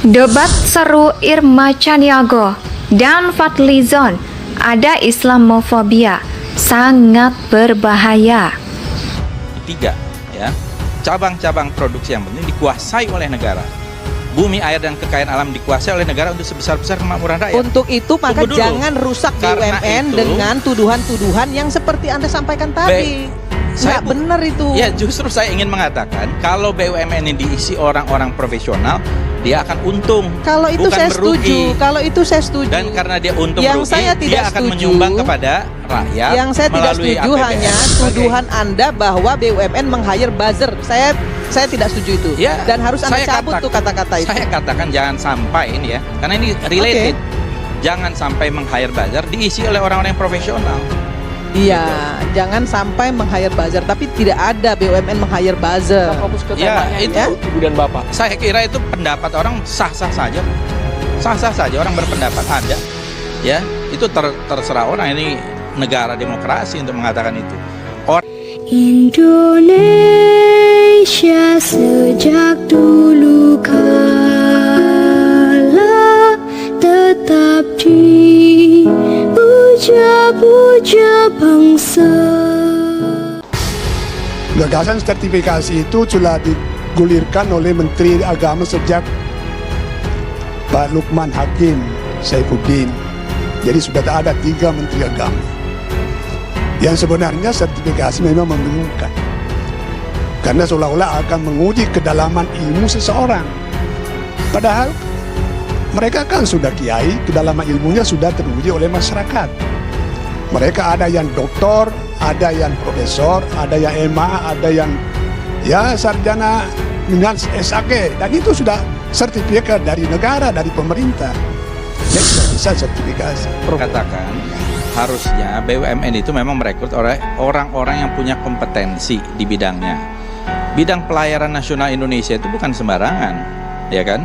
Debat seru Irma Chaniago dan Fadlizon, ada Islamofobia, sangat berbahaya. Tiga, ya, cabang-cabang produksi yang penting dikuasai oleh negara. Bumi, air, dan kekayaan alam dikuasai oleh negara untuk sebesar-besar kemakmuran rakyat. Untuk itu maka Tunggu dulu. jangan rusak Karena BUMN itu- dengan tuduhan-tuduhan yang seperti Anda sampaikan tadi. Saya Nggak benar itu. Ya, justru saya ingin mengatakan kalau BUMN ini diisi orang-orang profesional, dia akan untung. Kalau itu bukan saya merugi. setuju. Kalau itu saya setuju. Dan karena dia untung Yang merugi, saya tidak dia akan setuju- menyumbang kepada rakyat. Yang saya tidak melalui setuju APBN. hanya tuduhan Anda bahwa BUMN meng-hire buzzer. Saya tidak setuju itu. Ya, Dan harus Anda saya cabut tuh kata-kata itu. Saya katakan jangan sampai ini ya, karena ini related. Jangan sampai meng-hire buzzer diisi oleh orang-orang yang profesional. Iya, jangan sampai meng-hire buzzer, tapi tidak ada BUMN meng-hire buzzer. Fokus ke Ya, temanya itu- ya, Ibu dan Bapak. Saya kira itu pendapat orang sah-sah saja. Sah-sah saja orang berpendapat ada. Ya, itu terserah orang, ini negara demokrasi untuk mengatakan itu. Indonesia sejak dulu kala tetap dipuja-puja bangsa. Gagasan sertifikasi itu sudah digulirkan oleh Menteri Agama sejak Pak Lukman Hakim Saifuddin. Jadi sudah ada 3 Menteri Agama. Yang sebenarnya sertifikasi memang membingungkan. Karena seolah-olah akan menguji kedalaman ilmu seseorang. Padahal mereka kan sudah kiai, kedalaman ilmunya sudah teruji oleh masyarakat. Mereka ada yang doktor, ada yang profesor, ada yang MA, ada yang ya sarjana dengan SAK. Dan itu sudah sertifikat dari negara, dari pemerintah. Jadi tidak bisa sertifikasi. Katakan harusnya BUMN itu memang merekrut orang-orang yang punya kompetensi di bidangnya. Bidang pelayaran nasional Indonesia itu bukan sembarangan, ya kan?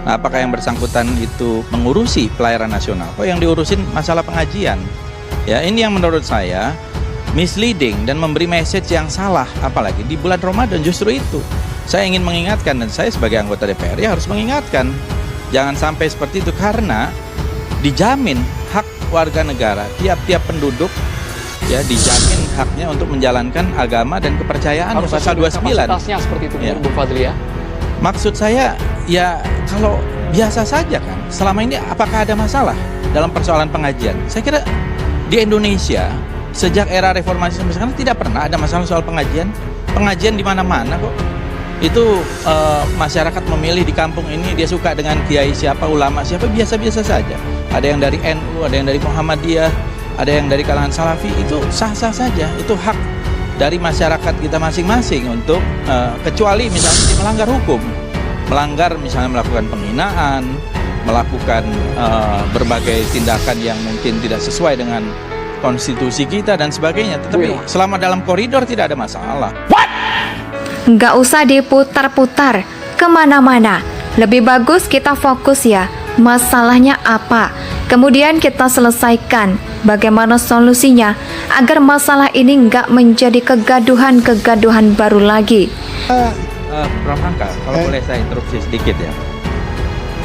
Nah, apakah yang bersangkutan itu mengurusi pelayaran nasional? Kok yang diurusin masalah pengajian? Ya, ini yang menurut saya misleading dan memberi message yang salah, apalagi di bulan Ramadan. Justru itu saya ingin mengingatkan, dan saya sebagai anggota DPR ya harus mengingatkan, jangan sampai seperti itu, karena dijamin hak warga negara, tiap-tiap penduduk ya dijamin haknya untuk menjalankan agama dan kepercayaan, Harus pasal sesuai 29. kapasitasnya seperti itu, Ya. Bu Fadli ya. Maksud saya ya kalau biasa saja kan, selama ini apakah ada masalah dalam persoalan pengajian? Saya kira di Indonesia sejak era reformasi sampai sekarang tidak pernah ada masalah soal pengajian. Pengajian di mana-mana kok. Itu masyarakat memilih di kampung ini dia suka dengan kiai siapa, ulama siapa, biasa-biasa saja. Ada yang dari NU, ada yang dari Muhammadiyah, ada yang dari kalangan Salafi, itu sah-sah saja. Itu hak dari masyarakat kita masing-masing untuk kecuali misalnya dia melanggar hukum, melanggar misalnya melakukan penghinaan, melakukan berbagai tindakan yang mungkin tidak sesuai dengan konstitusi kita dan sebagainya. Tetapi selama dalam koridor tidak ada masalah. Nggak usah diputar-putar kemana-mana. Lebih bagus kita fokus ya, masalahnya apa. Kemudian kita selesaikan bagaimana solusinya agar masalah ini nggak menjadi kegaduhan-kegaduhan baru lagi. Prof. Hamka, kalau boleh saya interupsi sedikit ya.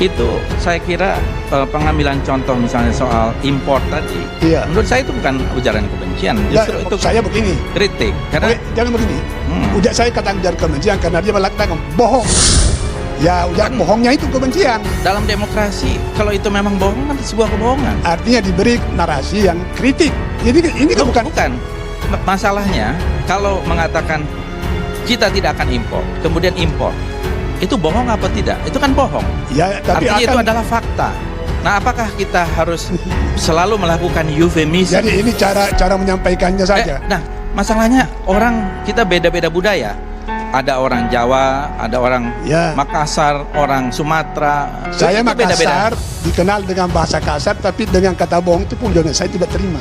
Itu saya kira pengambilan contoh misalnya soal impor tadi, Iya. menurut saya itu bukan ujaran kebencian, justru Ya, itu saya begini. kritik. Karena Jangan begini. Hmm. Udah saya katakan ujaran kebencian karena dia melakukan bohong. Ya, ujaran bohongnya itu kebencian. dalam demokrasi kalau itu memang bohong kan sebuah kebohongan. Artinya diberi narasi yang kritik. Jadi ini kan bukan. Masalahnya kalau mengatakan kita tidak akan impor, kemudian impor, itu bohong apa tidak? Itu kan bohong. Ya, tapi Artinya itu akan. adalah fakta. Nah, apakah kita harus selalu melakukan eufemisme? Jadi ini cara menyampaikannya saja. Nah, masalahnya orang kita beda-beda budaya. Ada orang Jawa, ada orang Ya. Makassar, orang Sumatera. Saya Itu Makassar dikenal dengan bahasa kasar, tapi dengan kata bohong itu pun saya tidak terima.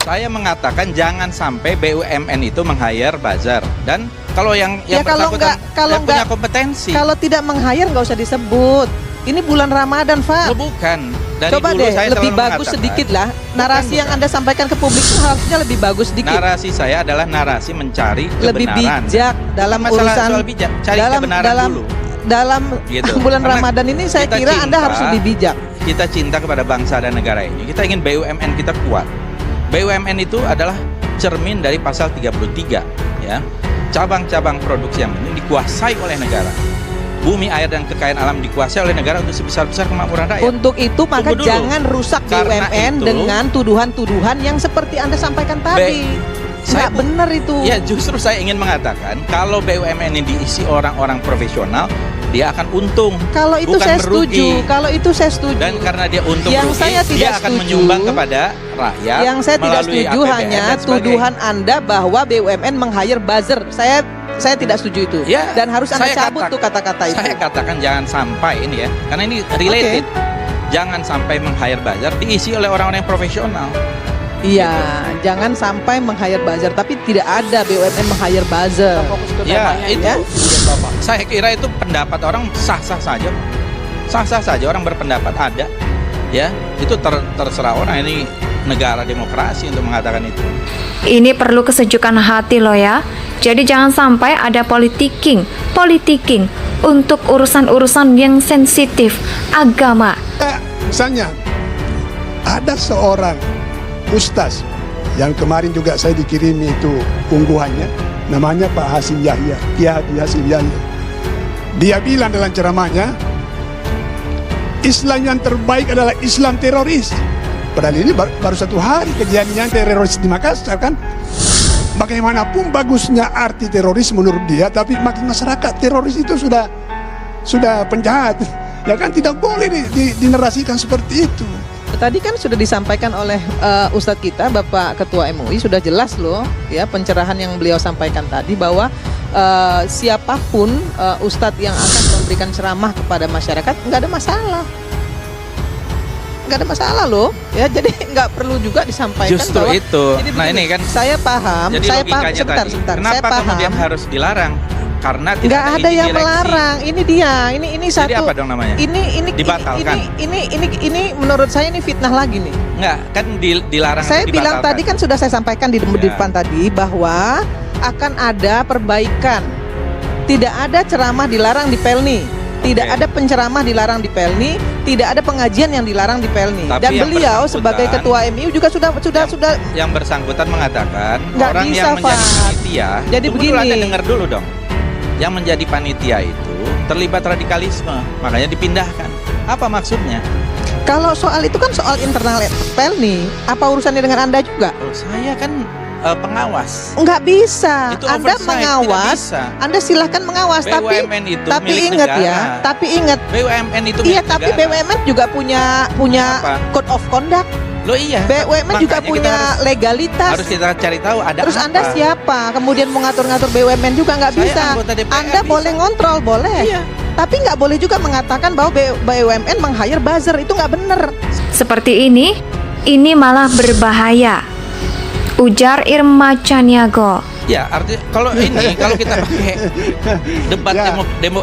Saya mengatakan jangan sampai BUMN itu meng-hire buzzer, dan kalau yang Ya, kalau bersangkutan kalau yang punya nggak- kompetensi. Kalau tidak meng-hire nggak usah disebut. Ini bulan Ramadan, Pak. Oh, bukan. Dari Coba dulu deh, saya lebih selalu bagus mengatakan, sedikit lah. Narasi yang Anda sampaikan ke publik itu harusnya lebih bagus sedikit. narasi saya adalah narasi mencari Lebih kebenaran. bijak dalam Masalah urusan soal bijak, cari dalam kebenaran dalam dulu. dalam Gitu. bulan Karena Ramadan ini saya kita kira Anda cinta- harus lebih bijak. Kita cinta kepada bangsa dan negara ini. Kita ingin BUMN kita kuat. BUMN itu adalah cermin dari pasal 33, ya. Cabang-cabang produksi yang ini dikuasai oleh negara. Bumi, air, dan kekayaan alam dikuasai oleh negara untuk sebesar-besar kemakmuran rakyat. Untuk itu maka Tunggu dulu. jangan rusak Karena BUMN itu- dengan tuduhan-tuduhan yang seperti Anda sampaikan tadi. saya Nggak benar itu. Ya, justru saya ingin mengatakan kalau BUMN ini diisi orang-orang profesional, dia akan untung. Kalau itu bukan saya merugi. setuju. Kalau itu saya setuju. Dan karena dia untung Yang rugi, saya tidak dia akan setuju- menyumbang kepada rakyat. Yang saya tidak melalui setuju APBN hanya dan sebagainya. tuduhan Anda bahwa BUMN meng-hire buzzer. Saya tidak setuju itu. Ya, Dan harus Anda saya cabut katakan- tuh kata-kata itu. Saya katakan jangan sampai ini ya, karena ini related. Jangan sampai meng-hire buzzer diisi oleh orang-orang yang profesional. Iya, jangan sampai meng-hire buzzer, tapi tidak ada BUMN meng-hire buzzer. Ya, itu ya. saya kira itu pendapat orang sah-sah saja. Sah-sah saja orang berpendapat ada. Ya, itu terserah orang, ini negara demokrasi untuk mengatakan itu. Ini perlu kesejukan hati loh ya. Jadi jangan sampai ada politicking untuk urusan-urusan yang sensitif agama. Misalnya ada seorang ustaz yang kemarin juga saya dikirimi itu ungguhannya, namanya Pak Hasim Yahya, Kiai Haji Hasim Yahya. Dia bilang dalam ceramahnya, Islam yang terbaik adalah Islam teroris. Padahal ini baru satu hari kejadiannya teroris di Makassar kan. Bagaimanapun bagusnya arti teroris menurut dia, tapi makin masyarakat teroris itu sudah penjahat. Ya kan tidak boleh dinerasikan seperti itu. Tadi kan sudah disampaikan oleh Ustadz kita, Bapak Ketua MUI, sudah jelas loh ya pencerahan yang beliau sampaikan tadi bahwa siapapun Ustadz yang akan memberikan ceramah kepada masyarakat nggak ada masalah. Nggak ada masalah loh ya, jadi nggak perlu juga disampaikan Justru bahwa, itu. jadi Nah, begini, ini kan saya paham, jadi saya paham. logikanya Sebentar, tadi. saya Kenapa paham. kemudian harus dilarang? Karena tidak Nggak ada izin yang direksi. melarang. Ini dia. Ini satu. Jadi apa dong namanya? Ini Dibatalkan. Ini menurut saya ini fitnah lagi nih. Enggak, kan dilarang Saya atau bilang dibatalkan. tadi kan sudah saya sampaikan di Ya. depan tadi bahwa akan ada perbaikan. Tidak ada ceramah dilarang di Pelni. Tidak Oke. ada penceramah dilarang di Pelni, tidak ada pengajian yang dilarang di Pelni. Tapi Dan yang beliau bersangkutan- sebagai ketua MIU juga sudah Yang bersangkutan mengatakan Nggak orang bisa, yang menjadi Fad. panitia. Jadi Tunggu dulu, begini. Anda dengar dulu dong. Yang menjadi panitia itu terlibat radikalisme, makanya dipindahkan. Apa maksudnya? kalau soal itu kan soal internal Pelni, apa urusannya dengan Anda juga? Kalau saya kan pengawas. Nggak bisa. Itu Anda oversight, mengawas, tidak bisa. Anda silahkan mengawas, BUMN itu tapi milik ingat negara. ya, tapi ingat, BUMN itu iya milik tapi negara. BUMN juga punya Apa? code of conduct. Loh iya. BUMN juga Makanya punya kita legalitas. harus kita cari tahu ada Terus apa. Anda siapa? Kemudian mengatur-ngatur BUMN juga nggak Saya bisa. anggota DPR, Anda bisa. boleh ngontrol, boleh. Iya. Tapi nggak boleh juga mengatakan bahwa BUMN meng-hire buzzer, itu nggak bener. Seperti ini malah berbahaya. Ujar Irma Caniago. Ya, artinya kalau kita pakai debat Ya.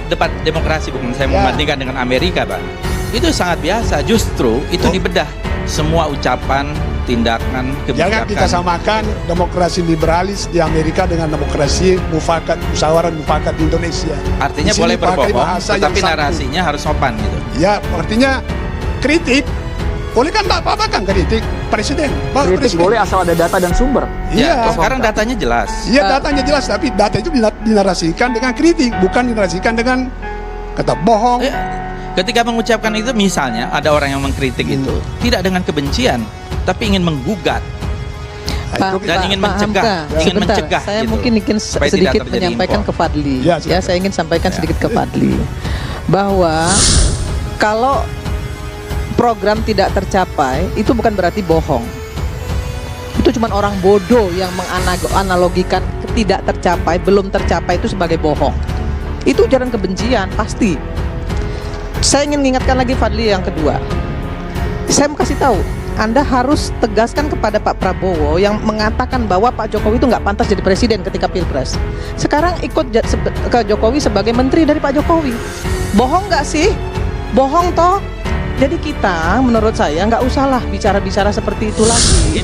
debat demokrasi, bukan saya Ya. membandingkan dengan Amerika, Pak. Itu sangat biasa. Justru itu dibedah semua ucapan, tindakan, kebijakan. Jangan kita samakan demokrasi liberalis di Amerika dengan demokrasi musyawarah mufakat di Indonesia. Artinya Di sini boleh pakai berbohong, bahasa yang tetapi satu. narasinya harus sopan gitu. Ya, artinya kritik. Boleh kan nggak apa-apa kan kritik presiden. Pak Kritik presiden. boleh asal ada data dan sumber. Ya, Iya. sekarang datanya jelas. Iya, datanya jelas, tapi data itu dinarasikan dengan kritik, bukan dinarasikan dengan kata bohong. Eh, Ketika mengucapkan itu, misalnya ada orang yang mengkritik itu tidak dengan kebencian, tapi ingin menggugat. Nah, itu Dan ingin mencegah, Hamka, ingin sebentar, mencegah saya gitu. mungkin Supaya sedikit tidak terjadi menyampaikan impor. ke Fadli. Ya, Ya, silakan. saya ingin sampaikan sedikit ke Fadli bahwa kalau program tidak tercapai itu bukan berarti bohong. Itu cuma orang bodoh yang menganalogikan tidak tercapai, belum tercapai itu sebagai bohong. Itu ujaran kebencian pasti. Saya ingin mengingatkan lagi Fadli yang kedua. Saya mau kasih tahu, Anda harus tegaskan kepada Pak Prabowo yang mengatakan bahwa Pak Jokowi itu nggak pantas jadi presiden ketika Pilpres. Sekarang ikut ke Jokowi sebagai menteri dari Pak Jokowi. Bohong nggak sih? Bohong toh? Jadi kita, menurut saya nggak usahlah bicara-bicara seperti itu lagi.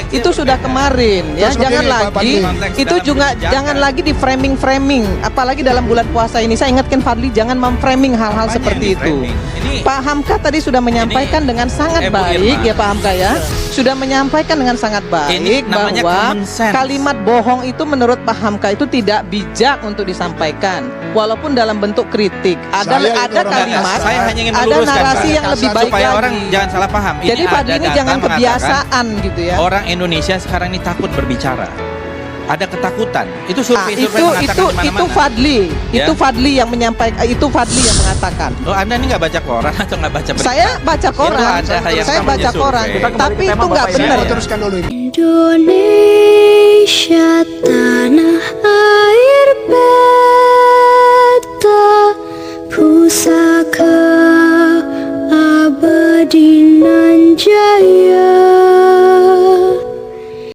Itu sudah kemarin ya. Terus Jangan begini, Pak lagi Fadli. itu Dalam juga kebijakan. jangan lagi di framing. Apalagi dalam bulan puasa ini. Saya ingatkan Fadli jangan memframing hal-hal Apanya seperti yang itu. di-framing? Ini- Pak Hamka tadi sudah menyampaikan dengan sangat Bu baik Irma. ya Pak Hamka ya. Sudah menyampaikan dengan sangat Ini baik namanya bahwa common sense. kalimat bohong itu menurut Pak Hamka itu tidak bijak untuk disampaikan. Walaupun dalam bentuk kritik. Ada Saya itu orang kalimat, kasar. Saya hanya ingin ada meluruskan, narasi Pak. yang lebih baik supaya lagi. orang jangan salah paham. Jadi Fadli ini ada jangan data kebiasaan gitu ya. mengatakan Orang Indonesia sekarang ini takut berbicara. Ada ketakutan. Itu Ah, survei-survei mengatakan itu di mana-mana. Fadli, Ya. itu Fadli yang menyampaikan, itu Fadli yang mengatakan. Oh, Anda ini nggak baca koran atau nggak baca berita? Saya baca koran, Itu ada yang saya namanya baca koran, survei. tapi itu nggak benar. Saya mau teruskan dulu ini. Indonesia tak